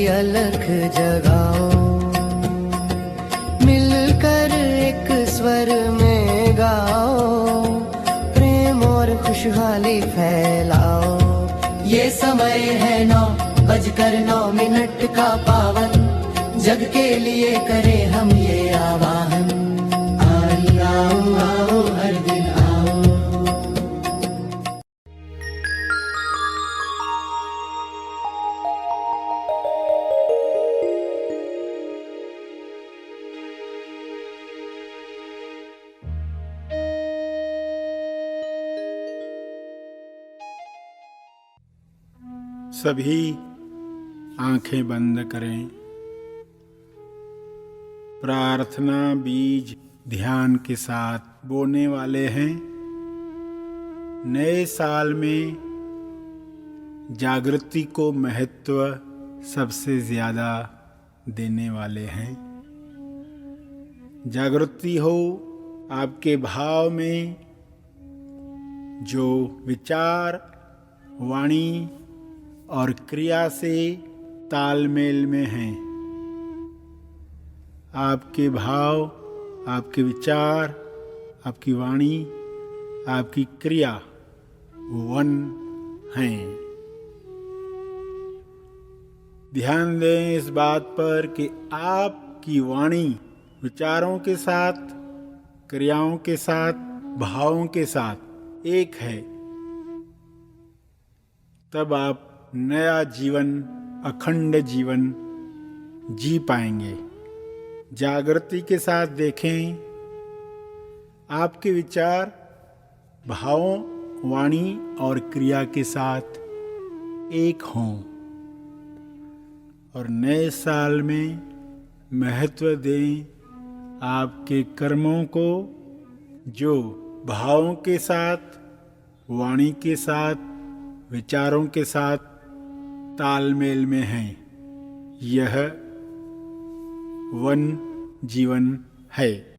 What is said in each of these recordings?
अलख जगाओ, मिलकर एक स्वर में गाओ, प्रेम और खुशहाली फैलाओ। ये समय है 9:09 का पावन, जग के लिए करें हम ये आवाहन। आओ आओ हर दिन आओ। सभी आंखें बंद करें। प्रार्थना बीज ध्यान के साथ बोने वाले हैं। नए साल में जागृति को महत्व सबसे ज्यादा देने वाले हैं। जागृति हो आपके भाव में, जो विचार, वाणी और क्रिया से तालमेल में हैं। आपके भाव, आपके विचार, आपकी वाणी, आपकी क्रिया वन हैं। ध्यान दें इस बात पर कि आपकी वाणी विचारों के साथ, क्रियाओं के साथ, भावों के साथ एक है। तब आप नया जीवन, अखंड जीवन जी पाएंगे। जागृति के साथ देखें, आपके विचार, भावों, वाणी और क्रिया के साथ एक हों। और नए साल में महत्व दें आपके कर्मों को, जो भावों के साथ, वाणी के साथ, विचारों के साथ तालमेल में हैं। यह वन जीवन है।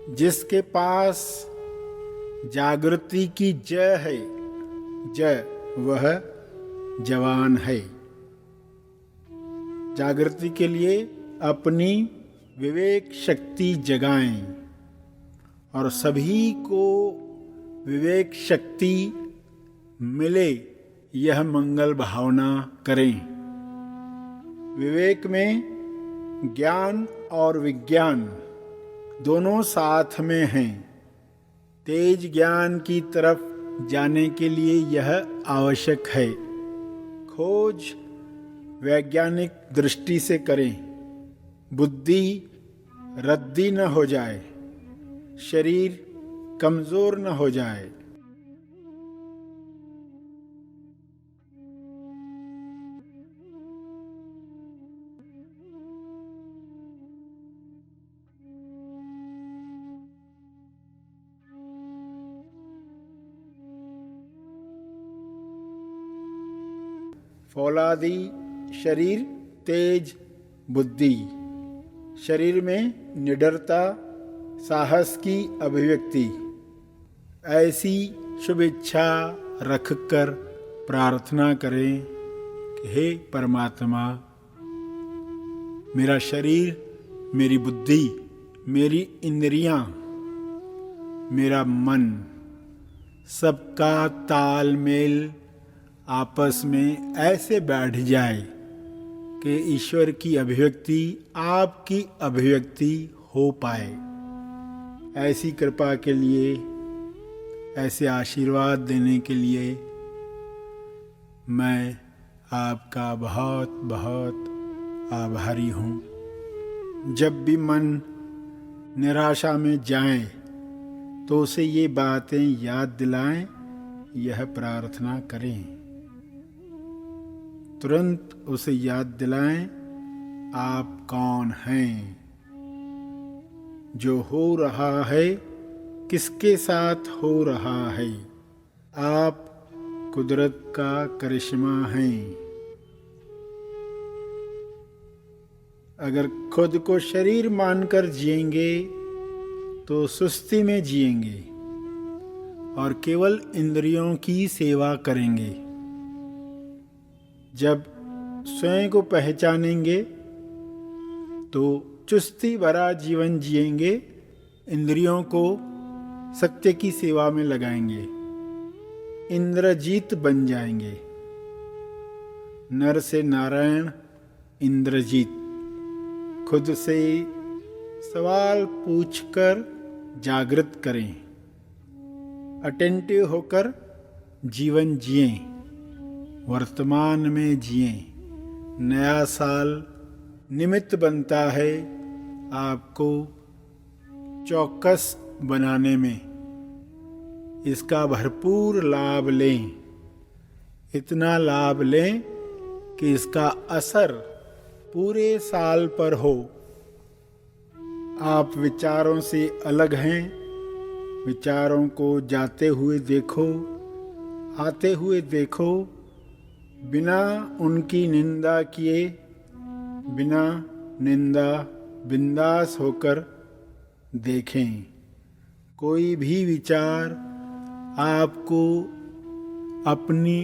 जिसके पास जागृति की जय है, जय वह जवान है। जागृति के लिए अपनी विवेक शक्ति जगाएं और सभी को विवेक शक्ति मिले, यह मंगल भावना करें। विवेक में ज्ञान और विज्ञान दोनों साथ में हैं। तेज ज्ञान की तरफ जाने के लिए यह आवश्यक है। खोज वैज्ञानिक दृष्टि से करें, बुद्धि रद्दी न हो जाए, शरीर कमजोर न हो जाए। फौलादी शरीर, तेज बुद्धि। शरीर में निडरता, साहस की अभिव्यक्ति। ऐसी शुभ इच्छा रखकर प्रार्थना करें कि हे परमात्मा, मेरा शरीर, मेरी बुद्धि, मेरी इंद्रियां, मेरा मन, सबका तालमेल आपस में ऐसे बैठ जाए कि ईश्वर की अभिव्यक्ति आपकी अभिव्यक्ति हो पाए। ऐसी कृपा के लिए, ऐसे आशीर्वाद देने के लिए मैं आपका बहुत बहुत आभारी हूँ। जब भी मन निराशा में जाए तो उसे ये बातें याद दिलाएं, यह प्रार्थना करें। तुरंत उसे याद दिलाएं आप कौन हैं। जो हो रहा है किसके साथ हो रहा है। आप कुदरत का करिश्मा हैं। अगर खुद को शरीर मानकर जिएंगे तो सुस्ती में जिएंगे और केवल इंद्रियों की सेवा करेंगे। जब स्वयं को पहचानेंगे तो चुस्ती भरा जीवन जिएंगे, इंद्रियों को सत्य की सेवा में लगाएंगे, इंद्रजीत बन जाएंगे। नर से नारायण, इंद्रजीत। खुद से सवाल पूछकर जागृत करें, अटेंटिव होकर जीवन जिएं, वर्तमान में जिएं। नया साल निमित्त बनता है आपको चौकस बनाने में। इसका भरपूर लाभ लें, इतना लाभ लें कि इसका असर पूरे साल पर हो। आप विचारों से अलग हैं, विचारों को जाते हुए देखो, आते हुए देखो, बिना उनकी निंदा किए, बिना निंदा बिंदास होकर देखें। कोई भी विचार आपको अपनी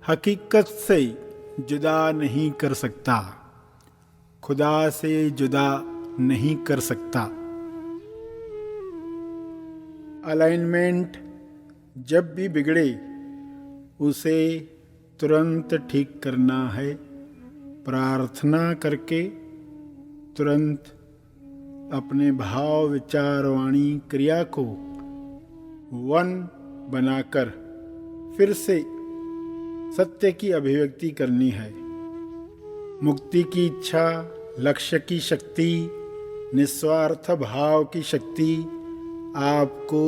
हकीकत से जुदा नहीं कर सकता, खुदा से जुदा नहीं कर सकता। अलाइनमेंट जब भी बिगड़े उसे तुरंत ठीक करना है, प्रार्थना करके तुरंत अपने भाव, विचार, वाणी, क्रिया को वन बनाकर फिर से सत्य की अभिव्यक्ति करनी है। मुक्ति की इच्छा, लक्ष्य की शक्ति, निस्वार्थ भाव की शक्ति आपको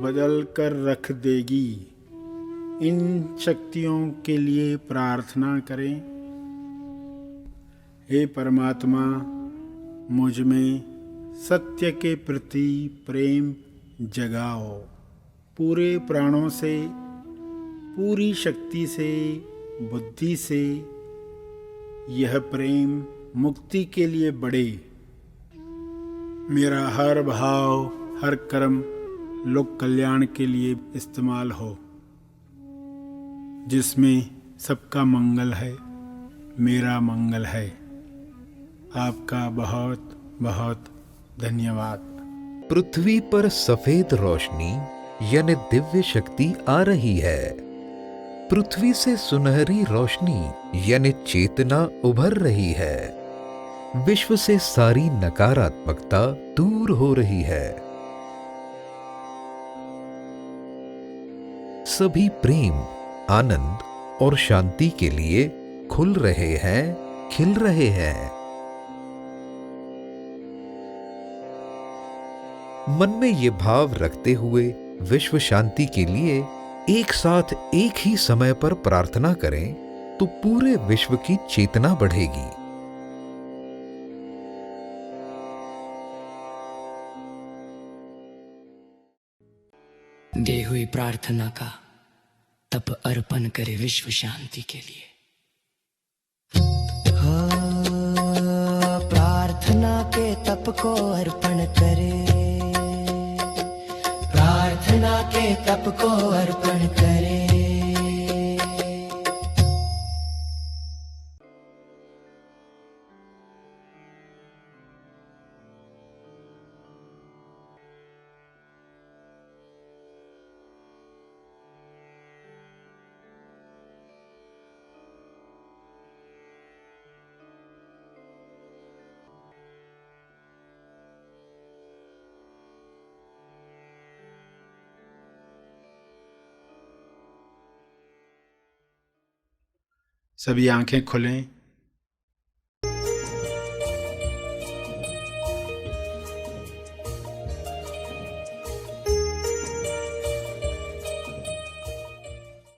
बदल कर रख देगी। इन शक्तियों के लिए प्रार्थना करें। हे परमात्मा, मुझ में सत्य के प्रति प्रेम जगाओ। पूरे प्राणों से, पूरी शक्ति से, बुद्धि से यह प्रेम मुक्ति के लिए बढ़े। मेरा हर भाव, हर कर्म लोक कल्याण के लिए इस्तेमाल हो, जिसमें सबका मंगल है, मेरा मंगल है। आपका बहुत बहुत धन्यवाद। पृथ्वी पर सफेद रोशनी यानी दिव्य शक्ति आ रही है। पृथ्वी से सुनहरी रोशनी यानी चेतना उभर रही है। विश्व से सारी नकारात्मकता दूर हो रही है। सभी प्रेम, आनंद और शांति के लिए खुल रहे हैं, खिल रहे हैं। मन में ये भाव रखते हुए विश्व शांति के लिए एक साथ एक ही समय पर प्रार्थना करें तो पूरे विश्व की चेतना बढ़ेगी। दे हुई प्रार्थना का तप अर्पण करे विश्व शांति के लिए। प्रार्थना के तप को अर्पण करे, प्रार्थना के तप को अर्पण करे। सभी आंखें खुलें।